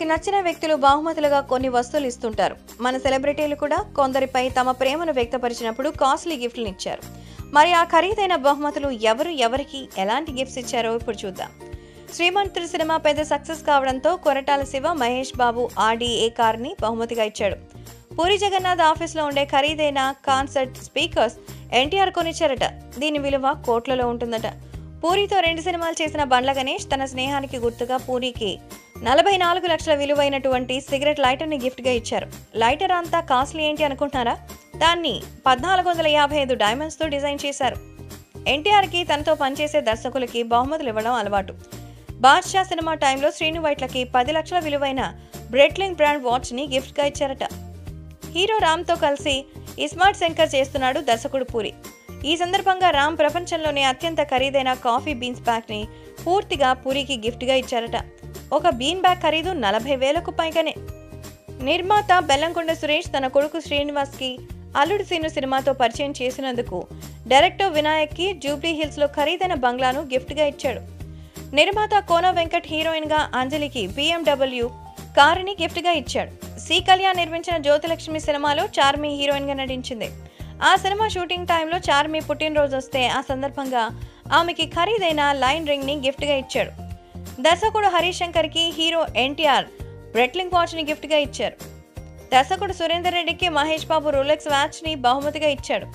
మనకి నచ్చిన వ్యక్తులు బహుమతులుగా కొన్ని వస్తువులు ఇస్తుంటారు. మన సెలబ్రిటీలు కూడా కొందరిపై తమ ప్రేమను వ్యక్తపరిచినప్పుడు కాస్ట్లీ గిఫ్ట్లను ఇచ్చారు. మరి ఆ ఖరీదైన బహుమతులు ఎవరికి ఎలాంటి గిఫ్ట్స్ ఇచ్చారో ఇప్పుడు చూద్దాం. శ్రీమంతుడు సినిమా పెద్ద సక్సెస్ కావడంతో కొరటాల శివ మహేష్ బాబు ఆర్డీఏ కార్ని బహుమతిగా ఇచ్చాడు. పూరి జగన్నాథ్ ఆఫీస్లో ఉండే ఖరీదైన కాన్సర్ట్ స్పీకర్స్ ఎన్టీఆర్ కొనిచ్చారట. దీని విలువ కోట్లలో ఉంటుందట. పూరితో 2 సినిమాలు చేసిన బండ్ల గణేష్ తన స్నేహానికి గుర్తుగా పూరికి 44 లక్షల విలువైనటువంటి సిగరెట్ లైటర్ని గిఫ్ట్గా ఇచ్చారు. లైటర్ అంతా కాస్ట్లీ ఏంటి అనుకుంటున్నారా? దాన్ని 1455 డైమండ్స్తో డిజైన్ చేశారు. ఎన్టీఆర్కి తనతో పనిచేసే దర్శకులకి బహుమతులు ఇవ్వడం అలవాటు. బాద్షా సినిమా టైంలో శ్రీను వైట్లకి 10 లక్షల విలువైన బ్రెట్లింగ్ బ్రాండ్ వాచ్ని గిఫ్ట్గా ఇచ్చారట. హీరో రామ్తో కలిసి ఇస్మార్ట్ శంకర్ చేస్తున్నాడు దర్శకుడు పూరి. ఈ సందర్భంగా రామ్ ప్రపంచంలోనే అత్యంత ఖరీదైన కాఫీ బీన్స్ ప్యాక్ని పూర్తిగా పూరికి గిఫ్ట్గా ఇచ్చారట. ఒక బీన్ బ్యాగ్ ఖరీదు 40,000కు పైగానే. నిర్మాత బెల్లంకొండ సురేష్ తన కొడుకు శ్రీనివాస్కి అల్లుడు సీను సినిమాతో పరిచయం చేసినందుకు డైరెక్టర్ వినాయక్కి జూబ్లీ హిల్స్లో ఖరీదైన బంగ్లాను గిఫ్ట్గా ఇచ్చాడు. నిర్మాత కోన వెంకట్ హీరోయిన్గా అంజలికి BMW కారుని గిఫ్ట్గా ఇచ్చాడు. సి కళ్యాణ్ నిర్మించిన జ్యోతిలక్ష్మి సినిమాలో చార్మి హీరోయిన్గా నటించింది. ఆ సినిమా షూటింగ్ టైంలో చార్మి పుట్టినరోజు వస్తే ఆ సందర్భంగా ఆమెకి ఖరీదైన లైన్ రింగ్ని గిఫ్ట్గా ఇచ్చాడు. దర్శకుడు హరీష్ శంకర్కి హీరో ఎన్టీఆర్ బ్రెట్లింగ్ వాచ్ని గిఫ్ట్గా ఇచ్చారు. దర్శకుడు సురేందర్ రెడ్డికి మహేష్ బాబు రోలెక్స్ వాచ్ని బహుమతిగా ఇచ్చాడు.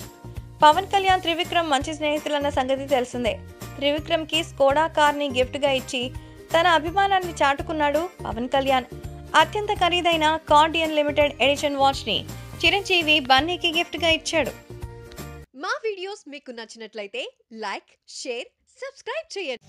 పవన్ కళ్యాణ్ త్రివిక్రమ్ మంచి స్నేహితులన్న సంగతి తెలిసిందే. త్రివిక్రమ్కి స్కోడా కార్ని గిఫ్ట్గా ఇచ్చి తన అభిమానాన్ని చాటుకున్నాడు పవన్ కళ్యాణ్. అత్యంత ఖరీదైన కార్డియన్ లిమిటెడ్ ఎడిషన్ వాచ్ని చిరంజీవి బన్నీకి గిఫ్ట్గా ఇచ్చాడు. మా వీడియోస్ మీకు నచ్చినట్లయితే లైక్, షేర్, సబ్స్క్రైబ్ చేయండి.